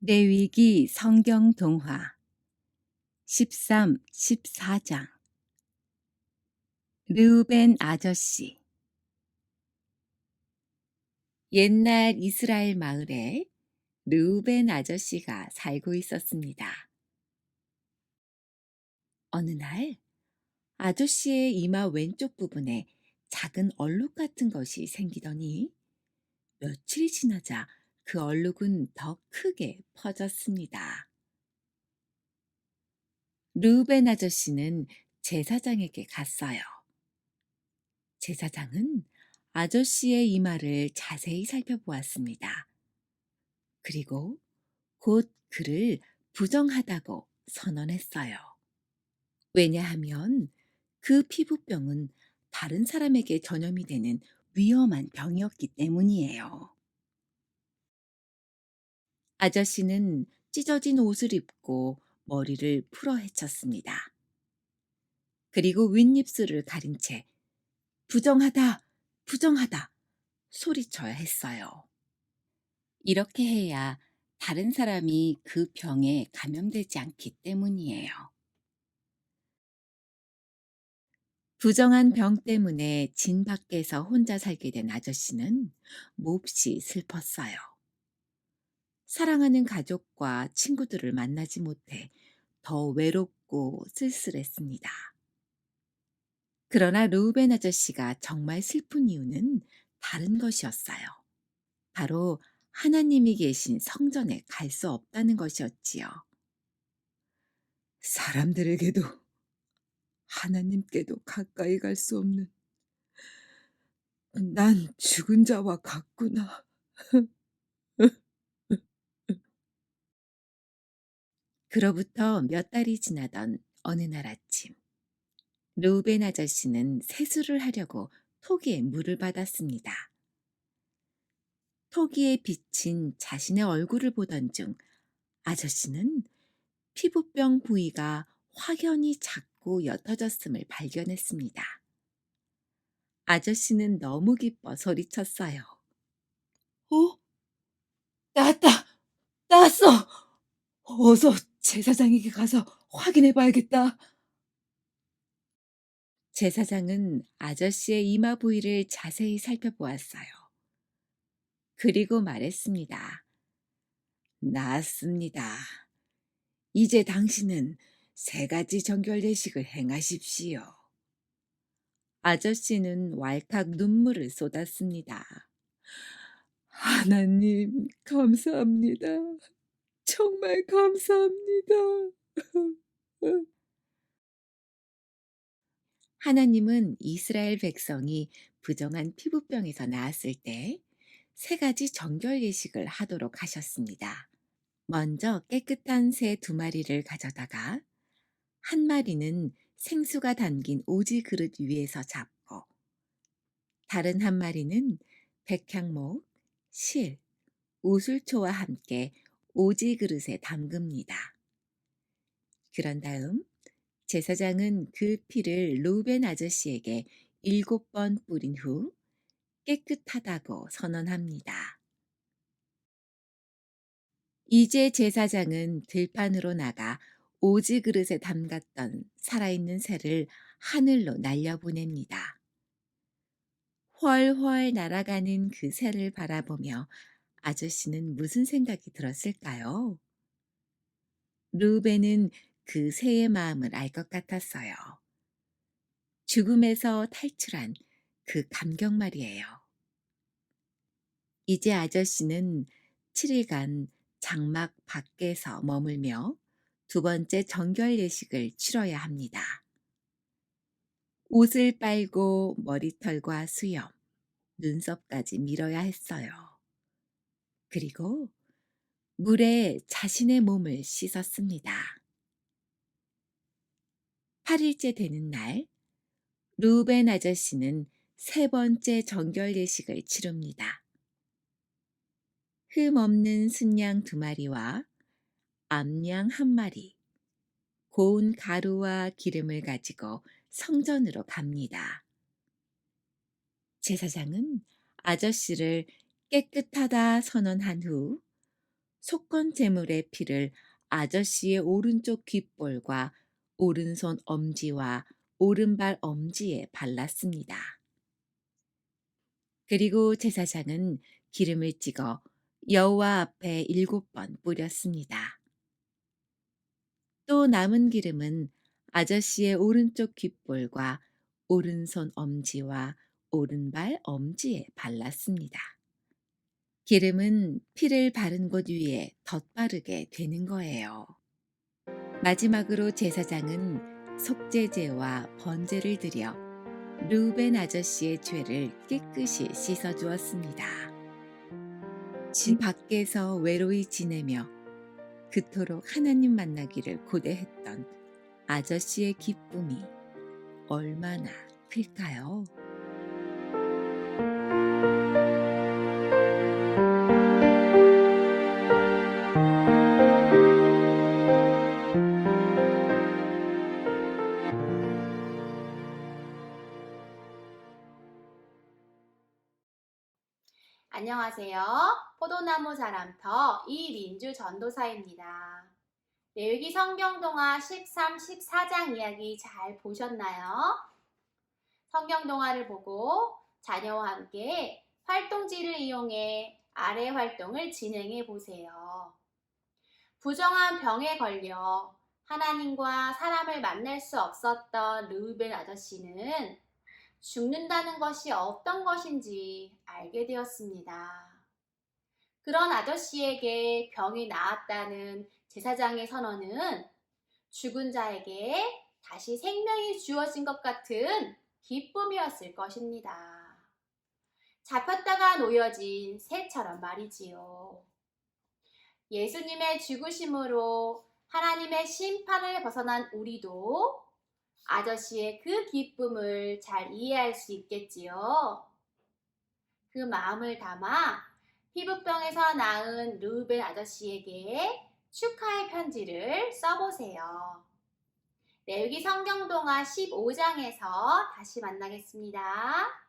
레위기 성경 동화 13, 14장 르우벤 아저씨. 옛날 이스라엘 마을에 르우벤 아저씨가 살고 있었습니다. 어느 날 아저씨의 이마 왼쪽 부분에 작은 얼룩 같은 것이 생기더니 며칠이 지나자 그 얼룩은 더 크게 퍼졌습니다. 르우벤 아저씨는 제사장에게 갔어요. 제사장은 아저씨의 이마를 자세히 살펴보았습니다. 그리고 곧 그를 부정하다고 선언했어요. 왜냐하면 그 피부병은 다른 사람에게 전염이 되는 위험한 병이었기 때문이에요. 아저씨는 찢어진 옷을 입고 머리를 풀어 헤쳤습니다. 그리고 윗입술을 가린 채 부정하다, 부정하다 소리쳐야 했어요. 이렇게 해야 다른 사람이 그 병에 감염되지 않기 때문이에요. 부정한 병 때문에 진 밖에서 혼자 살게 된 아저씨는 몹시 슬펐어요. 사랑하는 가족과 친구들을 만나지 못해 더 외롭고 쓸쓸했습니다. 그러나 루벤 아저씨가 정말 슬픈 이유는 다른 것이었어요. 바로 하나님이 계신 성전에 갈 수 없다는 것이었지요. 사람들에게도 하나님께도 가까이 갈 수 없는 난 죽은 자와 같구나. 그로부터 몇 달이 지나던 어느 날 아침, 루벤 아저씨는 세수를 하려고 토기에 물을 받았습니다. 토기에 비친 자신의 얼굴을 보던 중 아저씨는 피부병 부위가 확연히 작고 옅어졌음을 발견했습니다. 아저씨는 너무 기뻐 소리쳤어요. 어? 나았다! 나았어! 어서 제사장에게 가서 확인해 봐야겠다. 제사장은 아저씨의 이마 부위를 자세히 살펴보았어요. 그리고 말했습니다. 나았습니다. 이제 당신은 세 가지 정결 예식을 행하십시오. 아저씨는 왈칵 눈물을 쏟았습니다. 하나님, 감사합니다. 정말 감사합니다. 하나님은 이스라엘 백성이 부정한 피부병에서 나았을 때 세 가지 정결 예식을 하도록 하셨습니다. 먼저 깨끗한 새 두 마리를 가져다가 한 마리는 생수가 담긴 오지 그릇 위에서 잡고 다른 한 마리는 백향목, 실, 우술초와 함께 오지 그릇에 담급니다. 그런 다음 제사장은 그 피를 루벤 아저씨에게 7번 뿌린 후 깨끗하다고 선언합니다. 이제 제사장은 들판으로 나가 오지 그릇에 담갔던 살아있는 새를 하늘로 날려보냅니다. 훨훨 날아가는 그 새를 바라보며 아저씨는 무슨 생각이 들었을까요? 루벤은 그 새의 마음을 알 것 같았어요. 죽음에서 탈출한 그 감격 말이에요. 이제 아저씨는 7일간 장막 밖에서 머물며 두 번째 정결 예식을 치러야 합니다. 옷을 빨고 머리털과 수염, 눈썹까지 밀어야 했어요. 그리고 물에 자신의 몸을 씻었습니다. 8일째 되는 날, 루벤 아저씨는 세 번째 정결 예식을 치릅니다. 흠 없는 순양 두 마리와 암양 한 마리, 고운 가루와 기름을 가지고 성전으로 갑니다. 제사장은 아저씨를 깨끗하다 선언한 후 속건 제물의 피를 아저씨의 오른쪽 귓볼과 오른손 엄지와 오른발 엄지에 발랐습니다. 그리고 제사장은 기름을 찍어 여호와 앞에 7번 뿌렸습니다. 또 남은 기름은 아저씨의 오른쪽 귓볼과 오른손 엄지와 오른발 엄지에 발랐습니다. 기름은 피를 바른 곳 위에 덧바르게 되는 거예요. 마지막으로 제사장은 속죄제와 번제를 드려 르우벤 아저씨의 죄를 깨끗이 씻어 주었습니다. 집 밖에서 외로이 지내며 그토록 하나님 만나기를 고대했던 아저씨의 기쁨이 얼마나 클까요? 안녕하세요. 포도나무 자람터 이민주 전도사입니다. 레위기 성경동화 13, 14장 이야기 잘 보셨나요? 성경동화를 보고 자녀와 함께 활동지를 이용해 아래 활동을 진행해 보세요. 부정한 병에 걸려 하나님과 사람을 만날 수 없었던 르우벤 아저씨는 죽는다는 것이 어떤 것인지 알게 되었습니다. 그런 아저씨에게 병이 나았다는 제사장의 선언은 죽은 자에게 다시 생명이 주어진 것 같은 기쁨이었을 것입니다. 잡혔다가 놓여진 새처럼 말이지요. 예수님의 죽으심으로 하나님의 심판을 벗어난 우리도 아저씨의 그 기쁨을 잘 이해할 수 있겠지요. 그 마음을 담아 피부병에서 나은 르우벤 아저씨에게 축하의 편지를 써보세요. 레위기 성경동화 15장에서 다시 만나겠습니다.